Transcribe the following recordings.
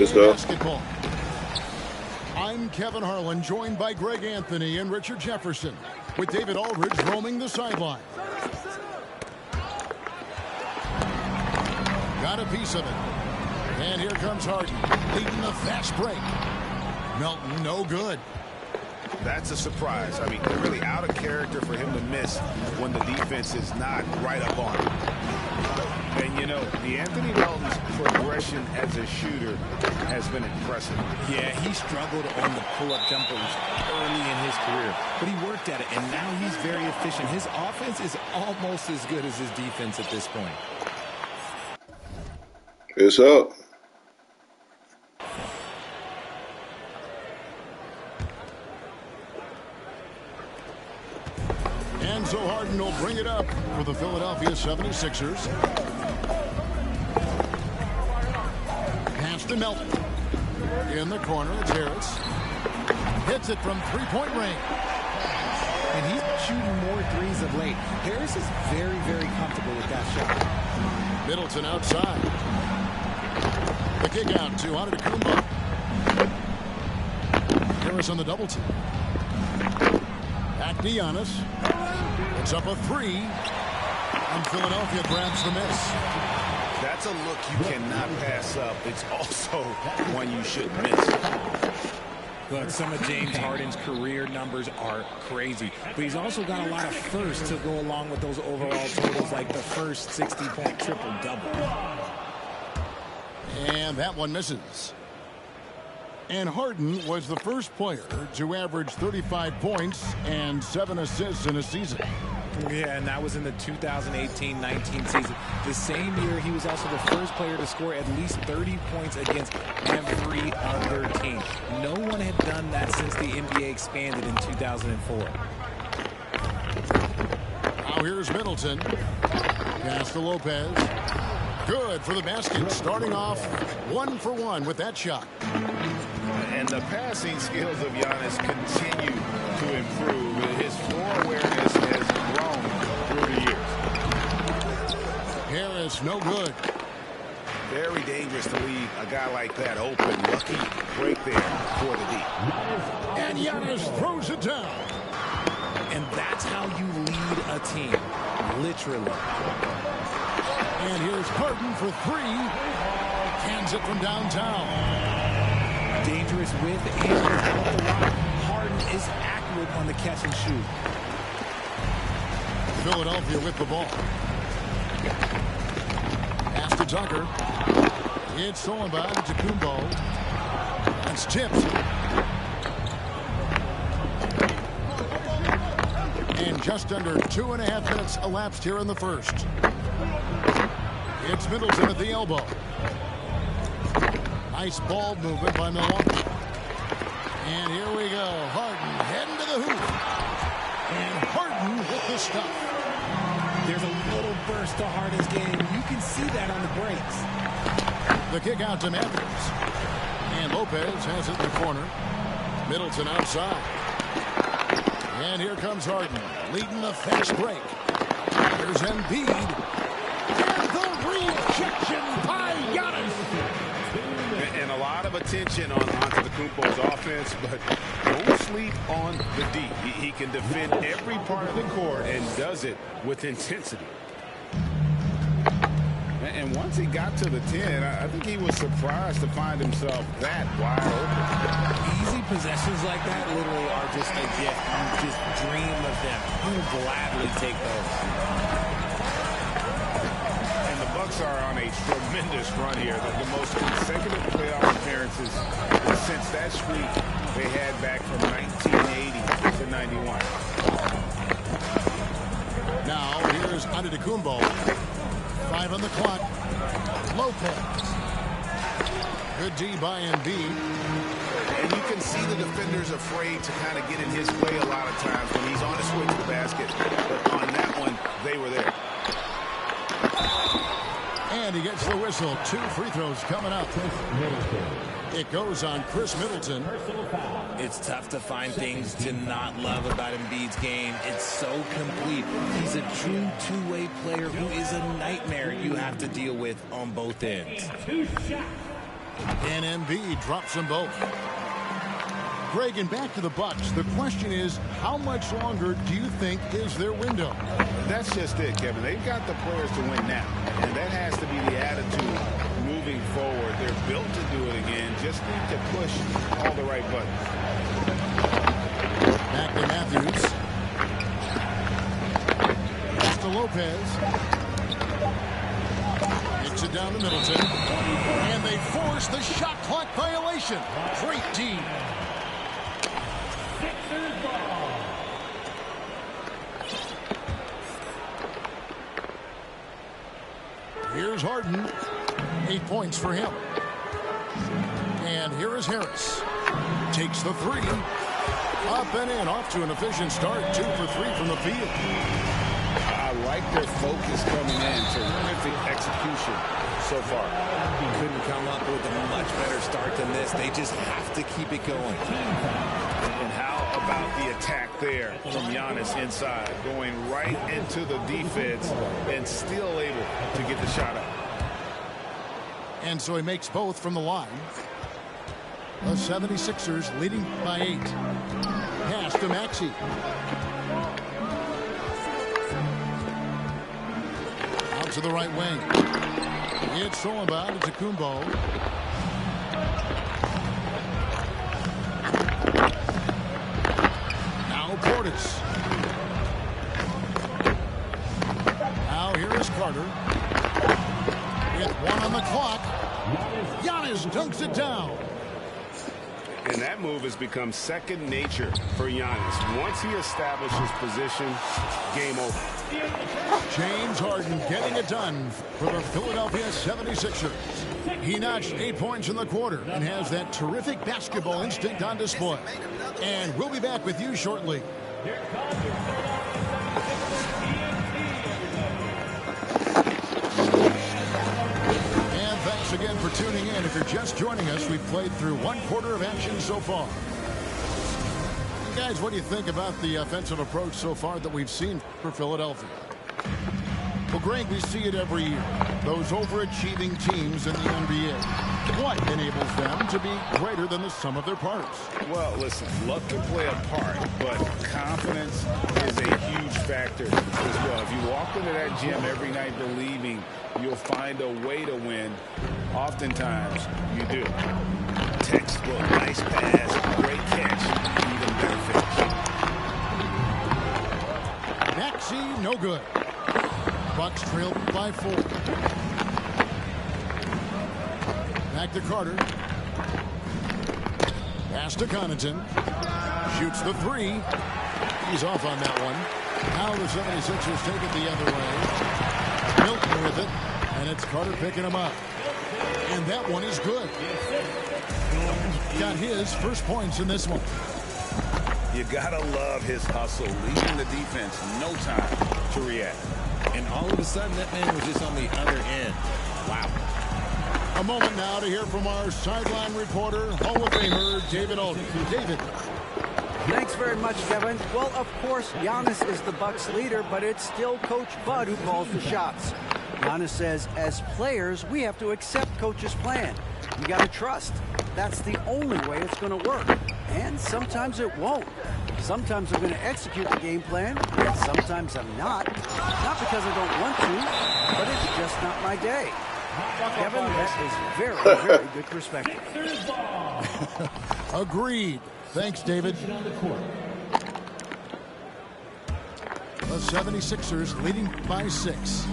Good stuff. Basketball. I'm Kevin Harlan, joined by Greg Anthony and Richard Jefferson, with David Aldridge roaming the sideline. Got a piece of it. And here comes Harden, leading the fast break. Melton, no good. That's a surprise. I mean, really out of character for him to miss when the defense is not right up on him. And, you know, the Anthony Melton's progression as a shooter has been impressive. Yeah, he struggled on the pull-up jumpers early in his career, but he worked at it, and now he's very efficient. His offense is almost as good as his defense at this point. It's up. And so Harden will bring it up for the Philadelphia 76ers. Pass to Melton. In the corner, it's Harris. Hits it from three-point range. And he's shooting more threes of late. Harris is very, very comfortable with that shot. Middleton outside. The kick out to Antetokounmpo. Harris on the double team. Back to Giannis. It's up a three. And Philadelphia grabs the miss. That's a look you cannot pass up. It's also one you should miss. Look, some of James Harden's career numbers are crazy, but he's also got a lot of firsts to go along with those overall totals, like the first 60-point triple-double. And that one misses. And Harden was the first player to average 35 points and 7 assists in a season. Yeah, and that was in the 2018-19 season. The same year, he was also the first player to score at least 30 points against every other team. No one had done that since the NBA expanded in 2004. Now here's Middleton. Pass to Lopez. Good for the basket, starting off 1 for 1 with that shot. And the passing skills of Giannis continue to improve. His floor awareness has grown through the years. Harris, no good. Very dangerous to leave a guy like that open. Lucky break there for the D. And Giannis throws it down. And that's how you lead a team, literally. And here's Harden for three. Cans it from downtown. Dangerous with and without the rock. Harden is accurate on the catch and shoot. Philadelphia with the ball. Pass to Tucker. It's stolen by Antetokounmpo. That's tipped. And just under 2.5 minutes elapsed here in the first. It's Middleton at the elbow. Nice ball movement by Milwaukee. And here we go. Harden heading to the hoop. And Harden with the stuff. There's a little burst to Harden's game. You can see that on the breaks. The kick out to Matthews. And Lopez has it in the corner. Middleton outside. And here comes Harden, leading the fast break. Here's Embiid. And the rejection by Giannis. And a lot of attention on Antetokounmpo's offense, but don't sleep on the D. He can defend every part of the court and does it with intensity. And once he got to the 10, I think he was surprised to find himself that wide open. Easy possessions like that literally are just a gift. You just dream of them. You will gladly take those. And the Bucks are on a tremendous run here. The most consecutive playoff appearances since that streak they had back from 1980 to 91. Now here's Antetokounmpo. 5 on the clock. Lopez. Good D by Embiid. And you can see the defenders afraid to kind of get in his way a lot of times when he's on his way to the basket. But on that one, they were there. And he gets the whistle. 2 free throws coming up. It goes on Chris Middleton. It's tough to find things to not love about Embiid's game. It's so complete. He's a true two-way player who is a nightmare you have to deal with on both ends. And Embiid drops them both. Greg, and back to the Bucks. The question is, how much longer do you think is their window? That's just it, Kevin. They've got the players to win now, and that has to be the attitude moving forward. They're built to do it again. Just need to push all the right buttons. Back to Matthews. Pass to Lopez. Gets it down to Middleton. And they force the shot clock violation. Great D. Here's Harden. 8 points for him. And here is Harris. Takes the three. Up and in. Off to an efficient start. 2 for 3 from the field. I like their focus coming in. Terrific execution so far. Couldn't come up with a much better start than this. They just have to keep it going. And how about the attack there from Giannis inside, going right into the defense and still able to get the shot up. And so he makes both from the line. The 76ers leading by 8. Pass to Maxey. Out to the right wing. It's thrown by to Kumbo. Portis. Now here is Carter. With 1 on the clock. Giannis dunks it down. And that move has become second nature for Giannis. Once he establishes position, game over. James Harden getting it done for the Philadelphia 76ers. He notched 8 points in the quarter and has that terrific basketball instinct on display. And we'll be back with you shortly. And thanks again for tuning in. If you're just joining us, we've played through 1 quarter of action so far. And guys, what do you think about the offensive approach so far that we've seen for Philadelphia? Well, Greg, we see it every year. Those overachieving teams in the NBA. What enables them to be greater than the sum of their parts? Well, listen, luck can play a part, but confidence is a huge factor as well. If you walk into that gym every night believing you'll find a way to win, oftentimes you do. Textbook, nice pass, great catch, even better finish. Maxey, no good. Bucks trailed by 4. Back to Carter. Pass to Connaughton. Shoots the 3. He's off on that one. Now the 76ers take it the other way. Milton with it. And it's Carter picking him up. And that one is good. Got his first points in this one. You gotta love his hustle, leaving the defense no time to react. And all of a sudden, that man was just on the other end. Wow. A moment now to hear from our sideline reporter, Hall of Famer, David Aldridge. David. Thanks very much, Kevin. Well, of course, Giannis is the Bucks leader, but it's still Coach Bud who calls the shots. Giannis says, as players, we have to accept Coach's plan. You got to trust. That's the only way it's going to work. And sometimes it won't. Sometimes I'm going to execute the game plan, and sometimes I'm not. Not because I don't want to, but it's just not my day. Kevin, that is very, very good perspective. Agreed. Thanks, David. The 76ers leading by 6.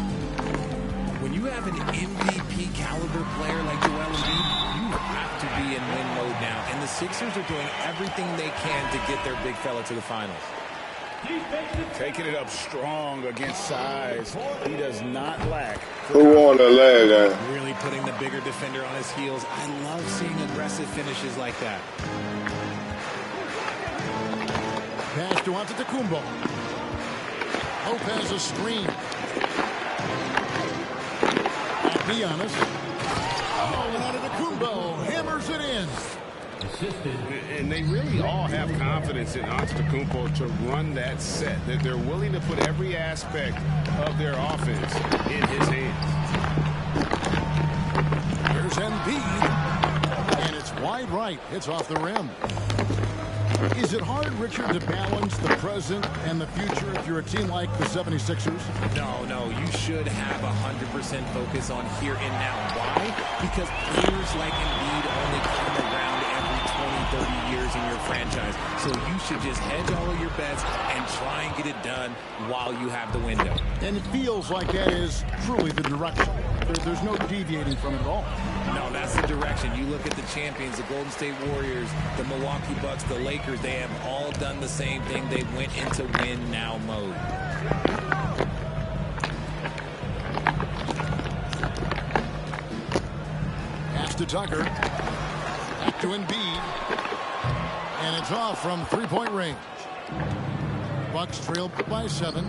When you have an MVP caliber player like Joel Embiid, you have to be in win mode now. And the Sixers are doing everything they can to get their big fella to the finals. Taking it up strong against size. He does not lack. Who won the leg? Really putting the bigger defender on his heels. I love seeing aggressive finishes like that. Pass to Antetokounmpo. Lopez a screen. Giannis. Oh, and Antetokounmpo hammers it in. And they really all have confidence in Antetokounmpo to run that set. That they're willing to put every aspect of their offense in his hands. Here's Embiid. wide right. It's off the rim. Is it hard, Richard, to balance the present and the future if you're a team like the 76ers? No, you should have 100% focus on here and now. Why? Because players like Embiid only come around every 20, 30 years in your franchise. So you should just hedge all of your bets and try and get it done while you have the window. And it feels like that is truly the direction. There's no deviating from it at all. No, that's the direction. You look at the champions, the Golden State Warriors, the Milwaukee Bucks, the Lakers, they have all done the same thing. They went into win-now mode. Pass to Tucker. Back to Embiid. And it's off from three-point range. Bucks trail by 7.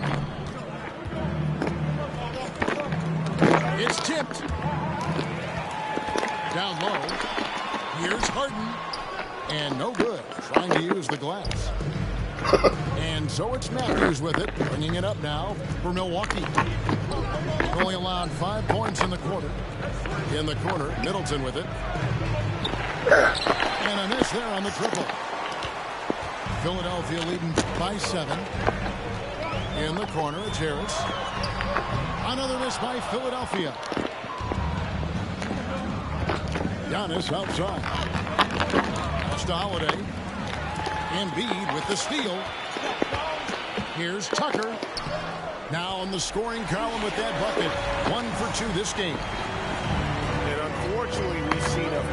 It's tipped. Down low. Here's Harden. And no good. Trying to use the glass. And so it's Matthews with it. Bringing it up now for Milwaukee. Only allowed 5 points in the quarter. In the corner, Middleton with it. And a miss there on the triple. Philadelphia leading by 7. In the corner, it's Harris. Another miss by Philadelphia. Giannis outside. Pass to Holiday. Embiid with the steal. Here's Tucker. Now on the scoring column with that bucket. 1 for 2 this game. And unfortunately, we've seen a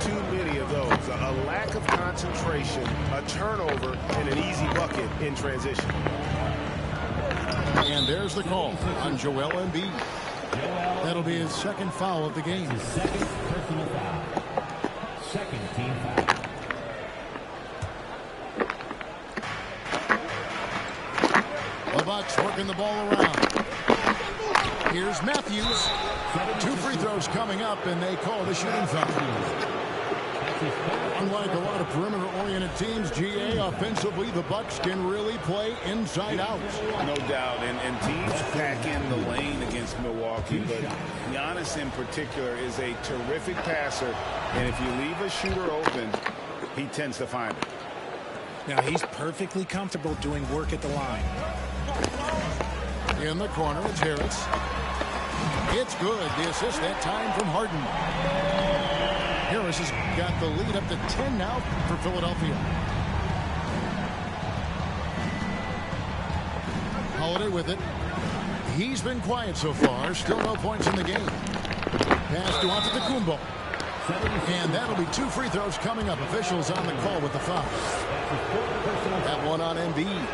few too many of those. A lack of concentration, a turnover, and an easy bucket in transition. And there's the call on Joel Embiid. That'll be his second foul of the game. Second personal foul. Second team foul. The Bucks working the ball around. Here's Matthews. 2 free throws coming up, and they call the shooting foul. Unlike a lot of perimeter-oriented teams, GA, offensively, the Bucks can really play inside out. No doubt, and teams pack in the lane against Milwaukee, but Giannis in particular is a terrific passer, and if you leave a shooter open, he tends to find it. Now, he's perfectly comfortable doing work at the line. In the corner, it's Harris. It's good. The assist that time from Harden. Harris has got the lead up to 10 now for Philadelphia. Holiday with it. He's been quiet so far. Still no points in the game. Pass to Antetokounmpo. And that'll be 2 free throws coming up. Officials on the call with the foul. That one on Embiid.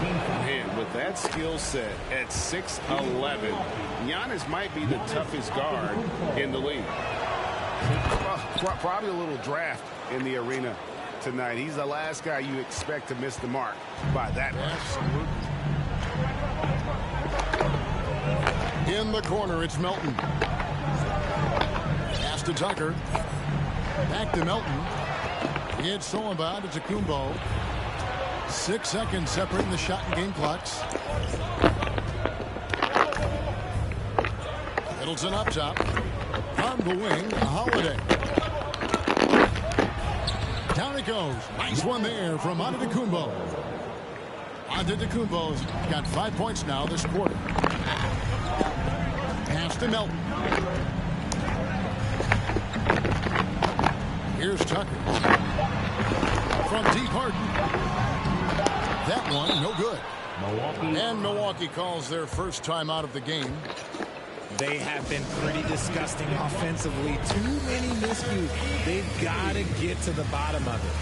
Man, with that skill set at 6'11", Giannis might be the toughest guard in the league. Probably a little draft in the arena tonight. He's the last guy you expect to miss the mark by that much. Absolutely. In the corner, it's Melton. Pass to Tucker. Back to Melton. It's so about Antetokounmpo. 6 seconds separating the shot and game clocks. Middleton up top. On the wing, Holiday. Down it goes. Nice one there from Antetokounmpo. Antetokounmpo's got 5 points now this quarter. Pass to Melton. Here's Tucker. From deep Harden. That one, no good. And Milwaukee calls their first time out of the game. They have been pretty disgusting offensively. Too many miscues. They've got to get to the bottom of it.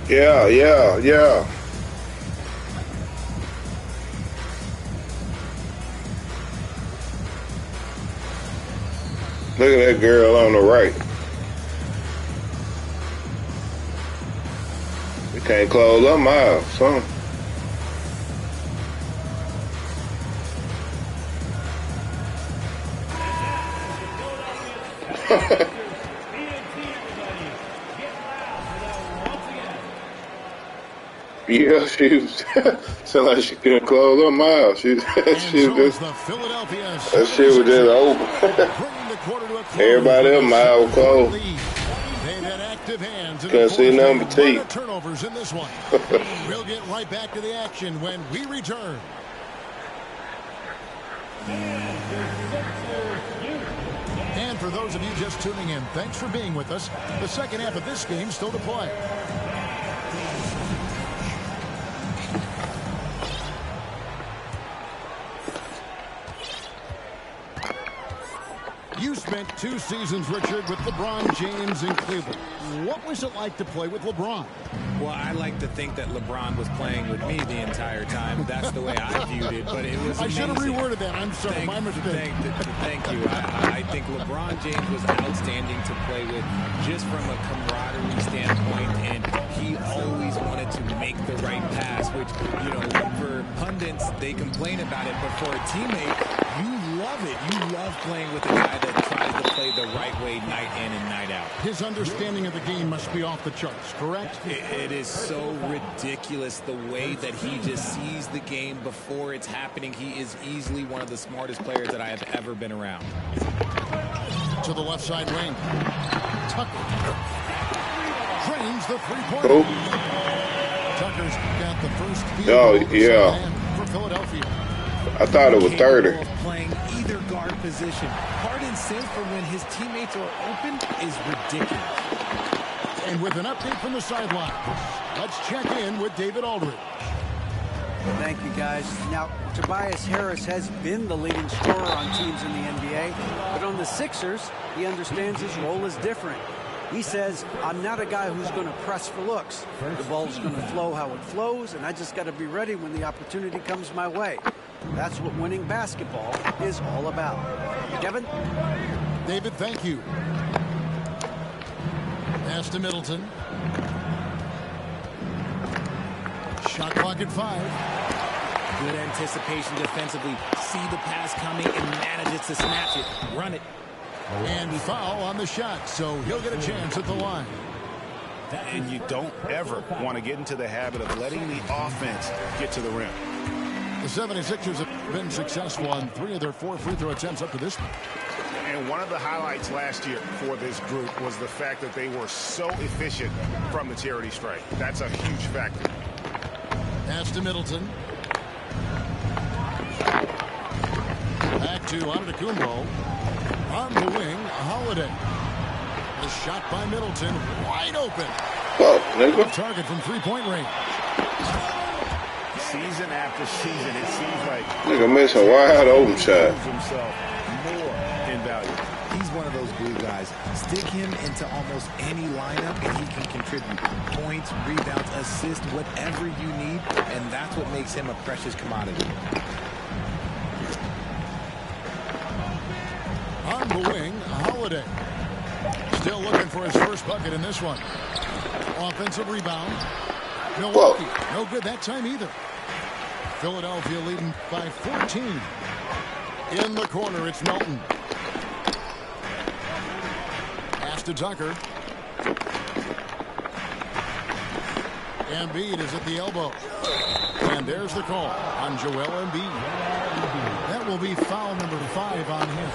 Yeah. Look at that girl on the right. We can't close our mouths, huh? Yeah, she was sound like she couldn't close her mouth. She And she so was is just the Philadelphia that shit was just 76ers, open. bringing the quarter to a close Everybody with else a mouth was 7-point closed. lead. They've had active hands and Couldn't of see course nothing a but lot teeth. of turnovers in this one. We'll get right back to the action when we return. And for those of you just tuning in, thanks for being with us. The second half of this game still to play. You spent 2 seasons, Richard, with LeBron James in Cleveland. What was it like to play with LeBron? Well, I like to think that LeBron was playing with me the entire time. That's the way I viewed it, but it was I should have amazing. reworded that. I'm sorry, my mistake. Thank you. I think LeBron James was outstanding to play with just from a camaraderie standpoint, and he always wanted to make the right pass, which, you know, for pundits, they complain about it, but for a teammate, you love it. You love playing with a guy that tries to play the right way night in and night out. His understanding of the game must be off the charts, correct? It is so ridiculous the way that he just sees the game before it's happening. He is easily one of the smartest players that I have ever been around. To the left side lane. Tucker drains the three-pointer. Cool. Tucker's got the first field Oh, goal yeah. for Philadelphia. I thought it was 30. Capable of playing either guard position. Harden's sense for when his teammates are open is ridiculous. And with an update from the sideline, let's check in with David Aldridge. Thank you, guys. Now, Tobias Harris has been the leading scorer on teams in the NBA, but on the Sixers, he understands his role is different. He says, I'm not a guy who's going to press for looks. The ball's going to flow how it flows, and I just got to be ready when the opportunity comes my way. That's what winning basketball is all about. Kevin? David, thank you. Pass to Middleton. Shot clock at 5. Good anticipation defensively. See the pass coming and manages to snatch it. Run it. And foul on the shot, so he'll get a chance at the line. And you don't ever want to get into the habit of letting the offense get to the rim. The 76ers have been successful on 3 of their 4 free throw attempts up to this point. And one of the highlights last year for this group was the fact that they were so efficient from the charity stripe. That's a huge factor. Pass to Middleton. Back to Antetokounmpo. On the wing, Holiday. The shot by Middleton, wide open. Fuck, nigga. Target from three-point range. Season after season, it seems like Nigga missing wide open shot. proves himself more invaluable. He's one of those glue guys. Stick him into almost any lineup and he can contribute points, rebounds, assists, whatever you need, and that's what makes him a precious commodity. On the wing, Holiday. Still looking for his first bucket in this one. Offensive rebound. Milwaukee, no good that time either. Philadelphia leading by 14. In the corner, it's Melton. Pass to Tucker. Embiid is at the elbow. And there's the call on Joel Embiid. That will be foul number 5 on him.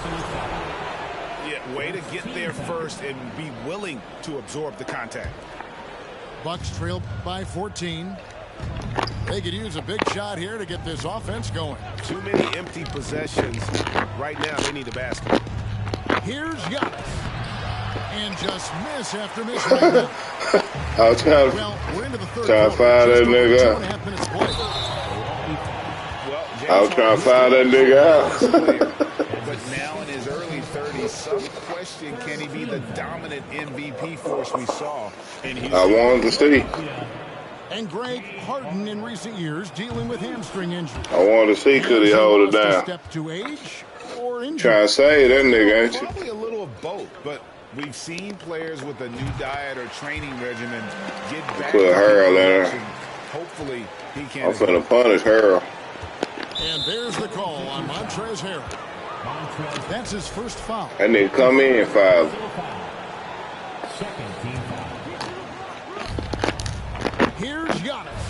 Yeah, way to get there first and be willing to absorb the contact. Bucks trail by 14. They could use a big shot here to get this offense going. Too many empty possessions. Right now, they need a basket. Here's Giannis. And just miss after miss right now. I was trying to, Well, we're into the third trying to quarter. find that Just over nigga 2.5 minutes played. Well, I was trying to find that nigga out. But now in his early 30s, some question, can he be the dominant MVP force we saw in Houston? I wanted to see. And Greg Harden in recent years dealing with hamstring injury. I wanted to see could he hold it down. Step to age or injury. Trying to save that nigga, ain't you? Probably a little of both, but we've seen players with a new diet or training regimen get back. Put Harold in there. Hopefully he can. I'm finna punish Harold. And there's the call on Montrezl Harrell. That's his first foul. That nigga come in, foul. Second team foul. Here's Giannis.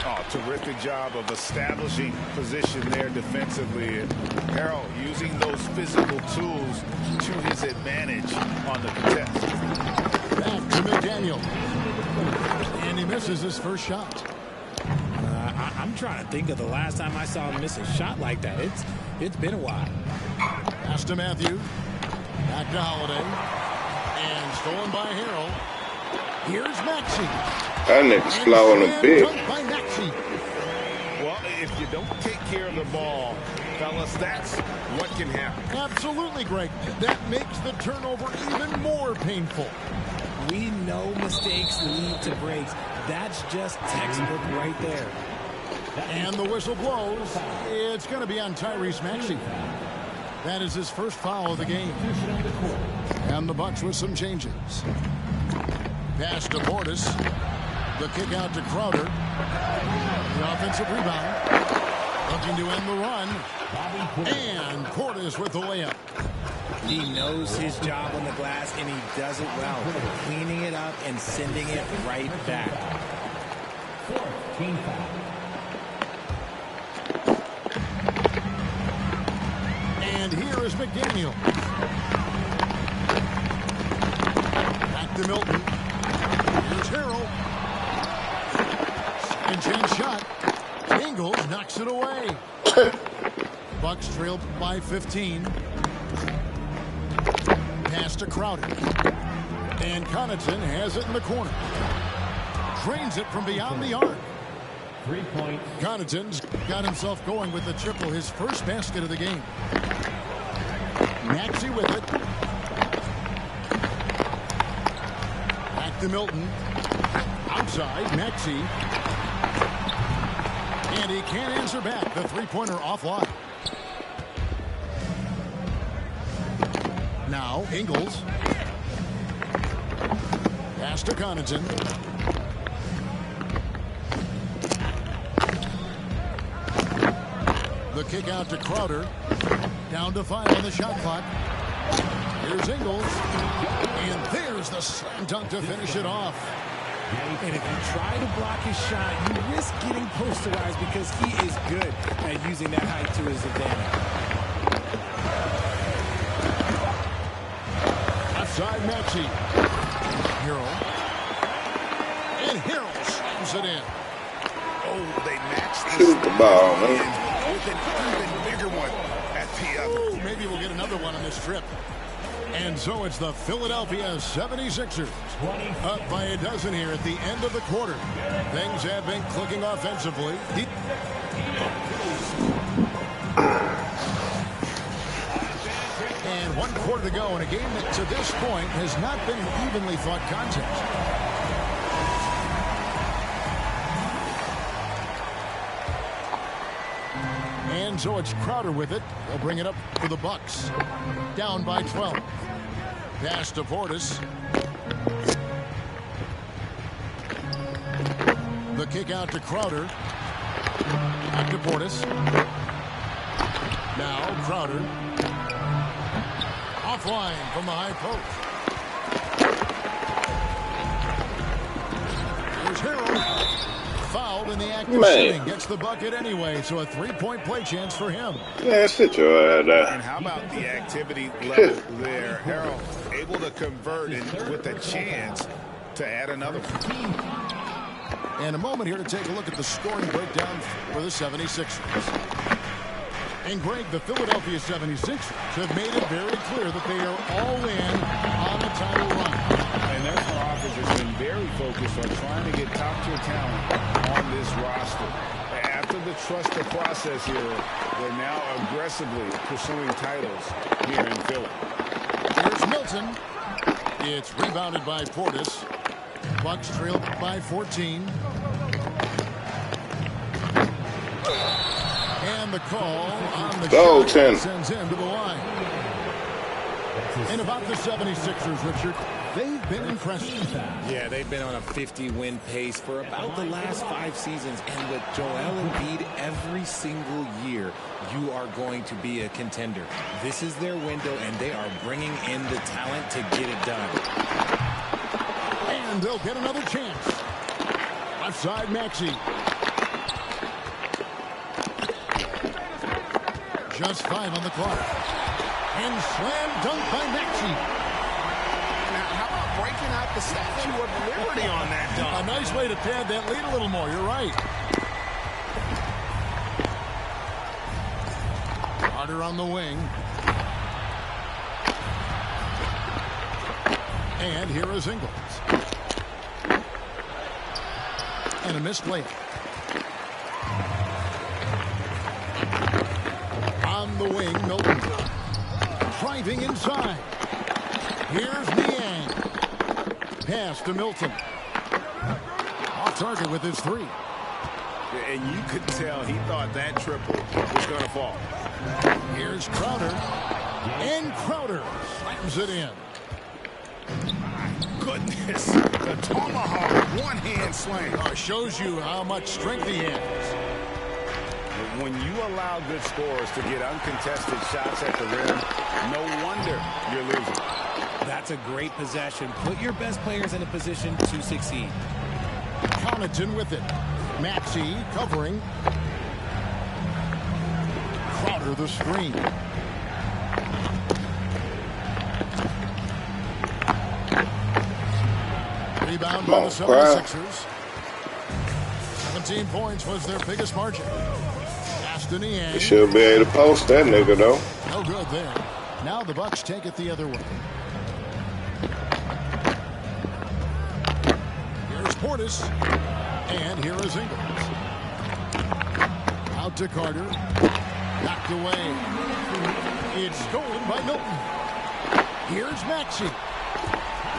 Oh, terrific job of establishing position there defensively. And Harold using those physical tools to his advantage on the contest. Back to McDaniel. And he misses his first shot. I'm trying to think of the last time I saw him miss a shot like that. It's been a while. Pass to Matthew. Back to Holiday. And stolen by Harold. Here's Maxey. That nigga's flowing a bit. By Maxey. Well, if you don't take care of the ball, fellas, that's what can happen. Absolutely, Greg. That makes the turnover even more painful. We know mistakes lead to breaks. That's just textbook right there. And the whistle blows. It's going to be on Tyrese Maxey. That is his first foul of the game. And the Bucks with some changes. Pass to Portis. The kick out to Crowder. The offensive rebound. Looking to end the run. And Portis with the layup. He knows his job on the glass, and he does it well. Cleaning it up and sending it right back. Team foul. And here is McDaniel. Back to Milton. Here's Harrell. Second chance shot. Ingles knocks it away. Bucks trail by 15. Pass to Crowder. And Connaughton has it in the corner. Drains it from beyond the arc. 3 points. Connaughton's got himself going with the triple, his first basket of the game. Maxey with it. Back to Milton. Outside, Maxey. And he can't answer back. The three-pointer offline. Now, Ingles. Pass to Connaughton. The kick out to Crowder. Down to 5 on the shot clock. Here's Ingles. And there's the slam dunk to finish it off. And if you try to block his shot, you risk getting posterized because he is good at using that height to his advantage. Outside Maxey. Harrell. And Harrell slams it in. Oh, they matched the Shoot the ball, man. with an even bigger one at the other. Ooh, maybe we'll get another one on this trip. And so it's the Philadelphia 76ers up by a dozen here at the end of the quarter. Things have been clicking offensively. And 1 quarter to go in a game that to this point has not been an evenly fought contest. And so it's Crowder with it. They'll bring it up for the Bucks. Down by 12. Pass to Portis. The kick out to Crowder. Back to Portis. Now Crowder. Offline from the high post. Here's Harold. Fouled in the act of shooting. Gets the bucket anyway, so a 3-point play chance for him. Yeah, sit your ass down. And how about the activity level there? Harold able to convert and with a chance to add another one. And a moment here to take a look at the scoring breakdown for the 76ers. And Greg, the Philadelphia 76ers have made it very clear that they are all in on a title run. And their front office has been very focused on trying to get top-tier talent on this roster. After the trust the process here, they're now aggressively pursuing titles here in Philly. Here's Milton. It's rebounded by Portis. Bucks trail by 14. And the call on the Go, shot 10. sends him to the line. And about the 76ers, Richard, they've been impressive. Yeah, they've been on a 50-win pace for about the last 5 seasons. And with Joel Embiid every single year, you are going to be a contender. This is their window, and they are bringing in the talent to get it done. And they'll get another chance. Left side, Maxey. Just 5 on the clock. And slam dunk by Maxey. Now, how about breaking out the Statue of Liberty on that dunk? A nice way to pad that lead a little more. You're right. Carter on the wing. And here is Ingles. And a missed layup. On the wing, Milton. Driving inside. Here's Niang. Pass to Milton. Off target with his 3. And you could tell he thought that triple was going to fall. Here's Crowder. And Crowder slams it in. Goodness, the tomahawk one-hand slam. Shows you how much strength he has. When you allow good scorers to get uncontested shots at the rim, no wonder you're losing. That's a great possession. Put your best players in a position to succeed. Connaughton with it. Maxey covering. Crowder the screen. Rebound by the 76ers. 17 points was their biggest margin. Niang. You should be able to post that nigga, though. No good there. Now the Bucks take it the other way. Here's Portis. And here is Ingles. Out to Carter. Knocked away. It's stolen by Milton. Here's Maxey.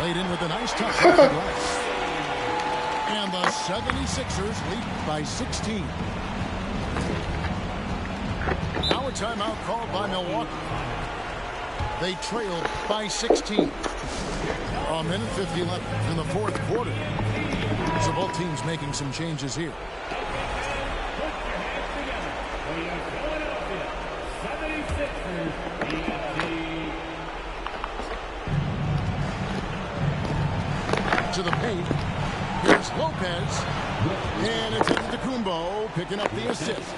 Laid in with a nice touch off the glass. And the 76ers lead by 16. Now a timeout called by Milwaukee. They trailed by 16. A minute 50 left in the fourth quarter. So both teams making some changes here. To the paint. Here's Lopez. And it's Antetokounmpo picking up the assist.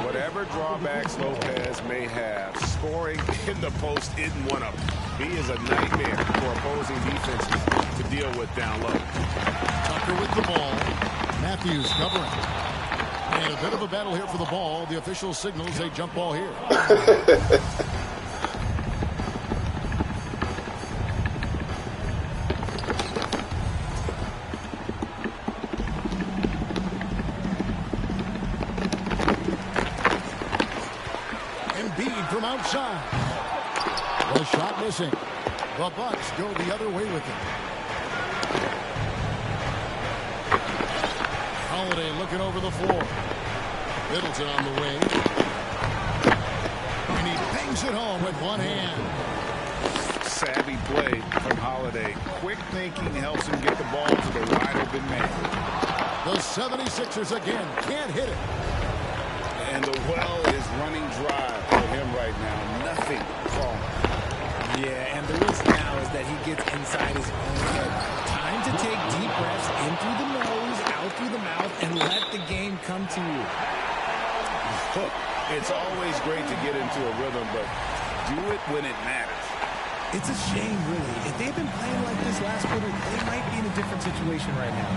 Whatever drawbacks Lopez may have, scoring in the post isn't one of them. He is a nightmare for opposing defenses to deal with down low. Tucker with the ball. Matthews covering. And a bit of a battle here for the ball. The official signals a jump ball here. From outside. The shot missing. The Bucks go the other way with it. Holiday looking over the floor. Middleton on the wing. And he bangs it home with one hand. Savvy play from Holiday. Quick thinking helps him get the ball to the wide open man. The 76ers again can't hit it. And the well is running dry for him right now. Nothing wrong. Yeah, and the risk now is that he gets inside his own head. Time to take deep breaths in through the nose, out through the mouth, and let the game come to you. It's always great to get into a rhythm, but do it when it matters. It's a shame, really. If they've been playing like this last quarter, they might be in a different situation right now.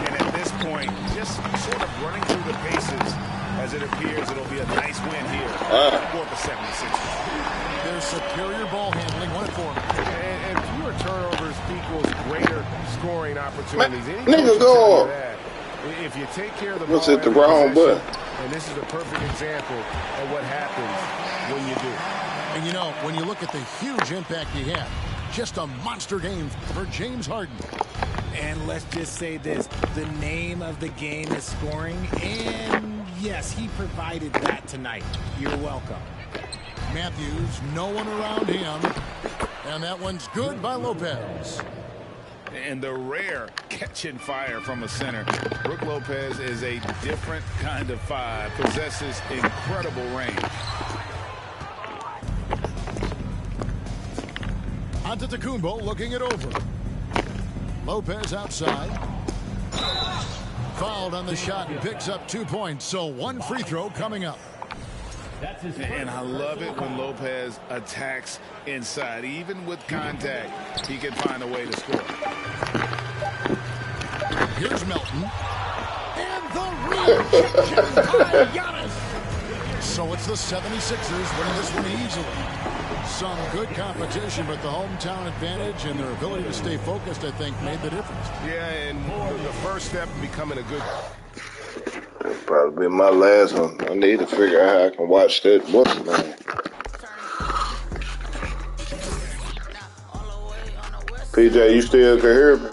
And at this point, just sort of running through the paces, as it appears it'll be a nice win here for the 76ers. Their superior ball handling, 1-4. And fewer turnovers equals greater scoring opportunities. Nigga, go. If you take care of the What's ball, it, the wrong button? and this is a perfect example of what happens when you do. And you know, when you look at the huge impact he had, just a monster game for James Harden. And let's just say this, the name of the game is scoring, and yes, he provided that tonight. You're welcome. Matthews, no one around him, and that one's good by Lopez. And the rare catching fire from a center. Brook Lopez is a different kind of five, possesses incredible range. Antetokounmpo looking it over. Lopez outside. Fouled on the shot and picks up 2 points, so one free throw coming up. That's his And I first love it personal when foul. Lopez attacks inside. Even with contact, he can find a way to score. Here's Melton. And the rejection by Giannis. So it's the 76ers winning this one easily. Some good competition, but the hometown advantage and their ability to stay focused, I think, made the difference. Yeah, and the first step in becoming a good... That'll probably be my last one. I need to figure out how I can watch that. What's the name? PJ, you still can hear me?